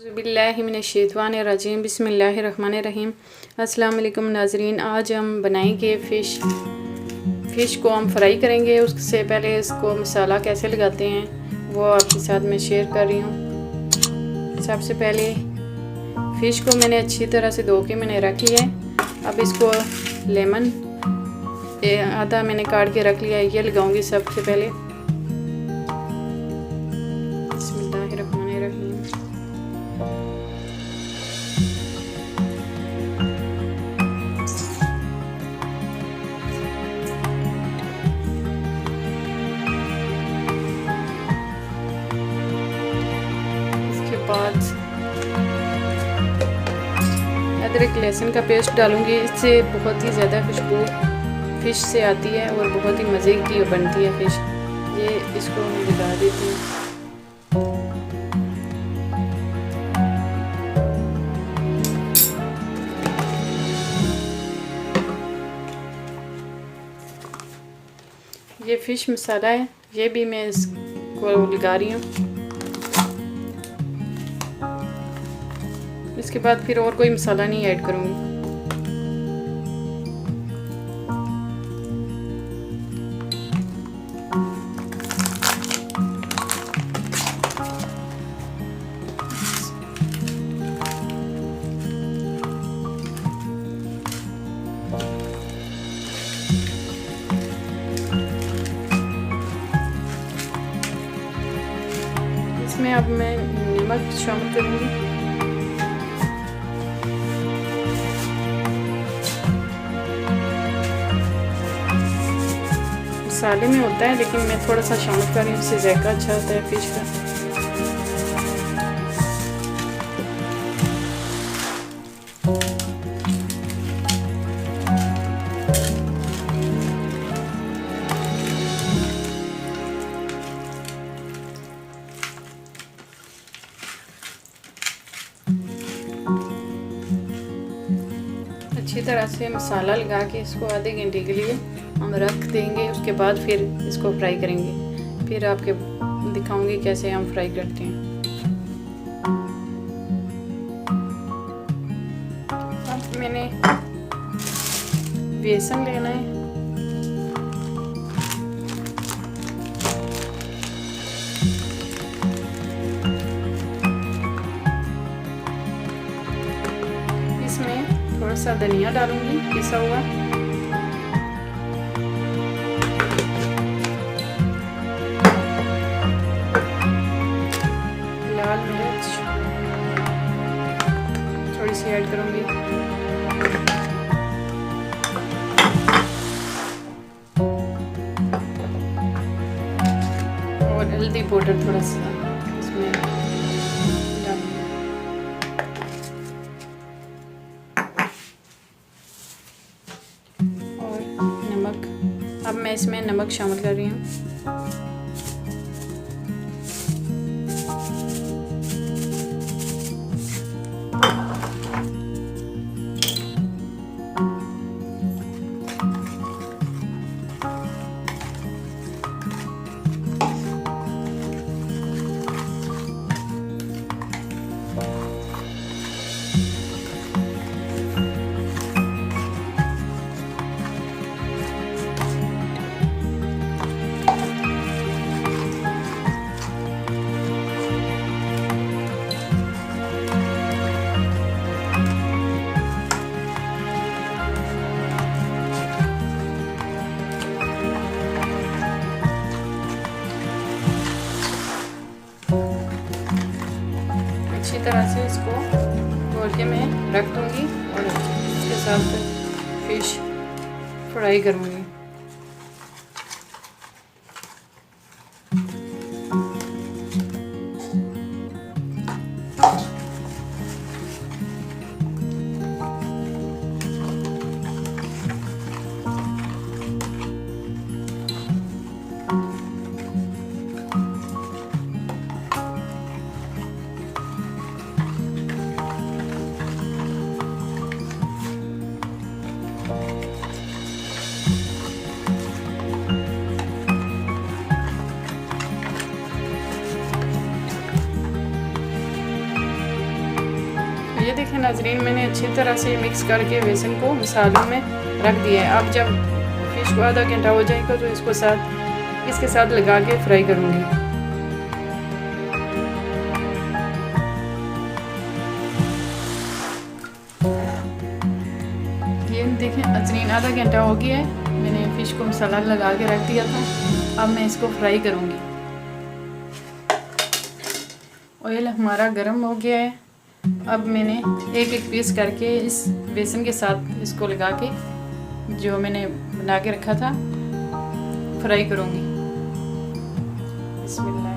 बिस्मिल्लाहिर्रहमानिर्रहीम बिस्मिल्लाहिर्रहमानिर्रहीम। अस्सलाम वालेकुम नाजरीन, आज हम बनाएंगे फ़िश को हम फ्राई करेंगे। उससे पहले इसको मसाला कैसे लगाते हैं वो आपके साथ मैं शेयर कर रही हूँ। सबसे पहले फ़िश को मैंने अच्छी तरह से धो के मैंने रख लिया है। अब इसको लेमन आधा मैंने काट के रख लिया है, ये लगाऊंगी सबसे पहले। बिस्मिल्लाहिर्रहमानिर्रहीम। बाद अदरक लहसुन का पेस्ट डालूंगी। इससे बहुत ही ज़्यादा खुशबू फ़िश से आती है और बहुत ही मज़े की बनती है फ़िश। ये इसको मैं लगा देती हूँ। ये फ़िश मसाला है, ये भी मैं इसको लगा रही हूँ। इसके बाद फिर और कोई मसाला नहीं ऐड करूँगी। इसमें अब मैं नमक शामिल करूँगी। मसाले में होता है लेकिन मैं थोड़ा सा शामिल कर रही हूँ, इससे जायका अच्छा होता है फिश का। अच्छी तरह से मसाला लगा के इसको आधे घंटे के लिए हम रख देंगे। उसके बाद फिर इसको फ्राई करेंगे। फिर आपके दिखाऊंगी कैसे हम फ्राई करते हैं। अब मैंने बेसन लेना है। इसमें थोड़ा सा धनिया डालूंगी पिसा हुआ, लाल मिर्च थोड़ी सी ऐड करूंगी, और हल्दी पाउडर थोड़ा सा इसमें डालूंगी। और नमक, अब मैं इसमें नमक शामिल कर रही हूँ। अच्छी तरह से इसको घोल के मैं रख दूँगी और इसके साथ फिश फ्राई करूँगी। ये देखें नाजरीन, मैंने अच्छी तरह से मिक्स करके बेसन को मसालों में रख दिया है। अब जब फिश को आधा घंटा हो जाएगा तो इसके साथ लगा के फ्राई करूँगी। ये देखें नाजरीन, आधा घंटा हो गया है, मैंने फ़िश को मसाला लगा के रख दिया था। अब मैं इसको फ्राई करूँगी। ऑयल हमारा गर्म हो गया है। अब मैंने एक एक पीस करके इस बेसन के साथ इसको लगा के जो मैंने बना के रखा था फ्राई करूँगी। बिस्मिल्लाह।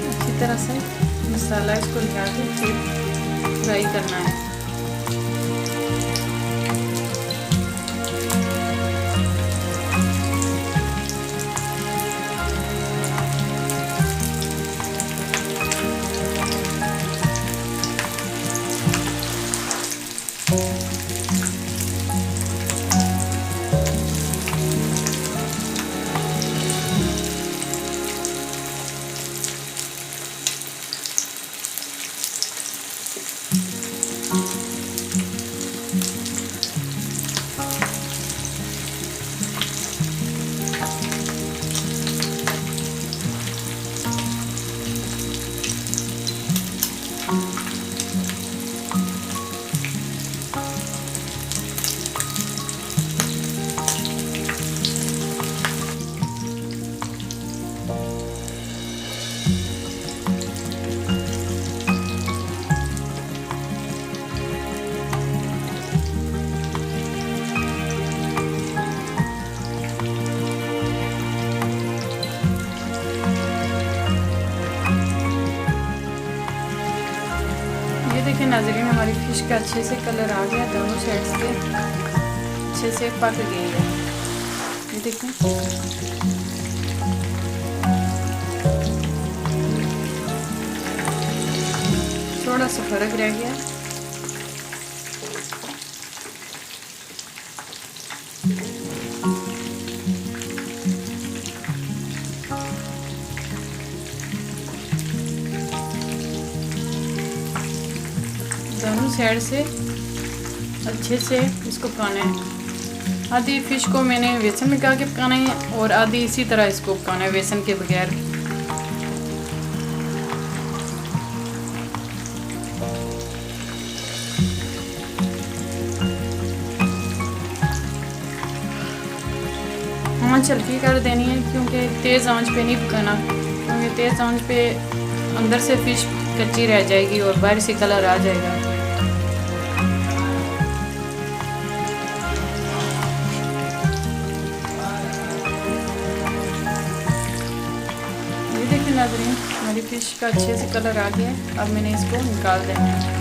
अच्छी तरह से मसाला इसको लगा के फिर फ्राई करना है। देखिए नाज़रीन, हमारी फ़िश का अच्छे से कलर आ गया, दोनों साइड से अच्छे से पक गई है। ये देखें, थोड़ा सा फर्क रह गया। दोनों साइड से अच्छे से इसको पकाना है। आधी फ़िश को मैंने बेसन में लगा के पकाना है और आधी इसी तरह इसको पकाना है बेसन के बगैर। आँच हल्की कर देनी है क्योंकि तेज़ आंच पे नहीं पकाना, क्योंकि तेज़ आंच पे अंदर से फ़िश कच्ची रह जाएगी और बाहर से कलर आ जाएगा। ये देखिए नाज़रीन, हमारी फ़िश का अच्छे से कलर आ गया है। अब मैंने इसको निकाल देना है।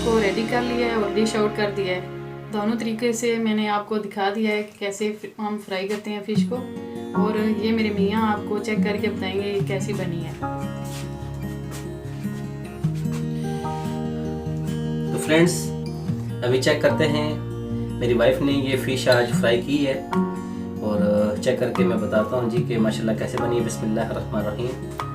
को रेडी कर लिया है और डिश आउट कर दिया है। दोनों तरीके से मैंने आपको दिखा दिया है कि कैसे हम फ्राई करते हैं फ़िश को, और ये मेरे मियाँ आपको चेक करके बताएंगे कैसी बनी है। तो फ्रेंड्स, अभी चेक करते हैं। मेरी वाइफ ने ये फ़िश आज फ्राई की है और चेक करके मैं बताता हूँ जी कि माशाल्लाह कैसे बनी है। बिस्मिल्लाहिर्रहमानिर्रहीम।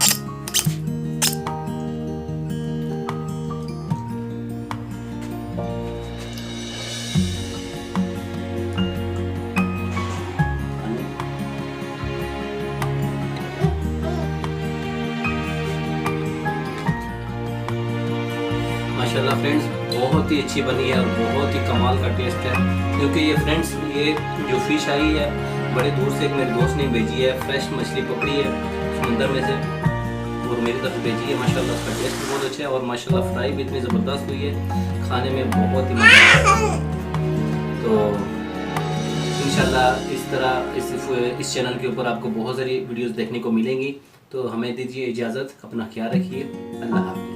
माशाल्लाह फ्रेंड्स बहुत ही अच्छी बनी है और बहुत ही कमाल का टेस्ट है। क्योंकि ये फ्रेंड्स ये जो फ़िश आई है बड़े दूर से एक मेरे दोस्त ने भेजी है। फ्रेश मछली पकड़ी है समुंदर में से और मेरी तरफ भेजी है। माशाल्लाह उसका टेस्ट भी बहुत अच्छा है और माशाल्लाह फ्राई भी इतनी ज़बरदस्त हुई है, खाने में बहुत ही मज़ा है। तो इंशाल्लाह इस तरह इस चैनल के ऊपर आपको बहुत सारी वीडियोस देखने को मिलेंगी। तो हमें दीजिए इजाज़त, अपना ख्याल रखिए, अल्लाह हाफ़िज़।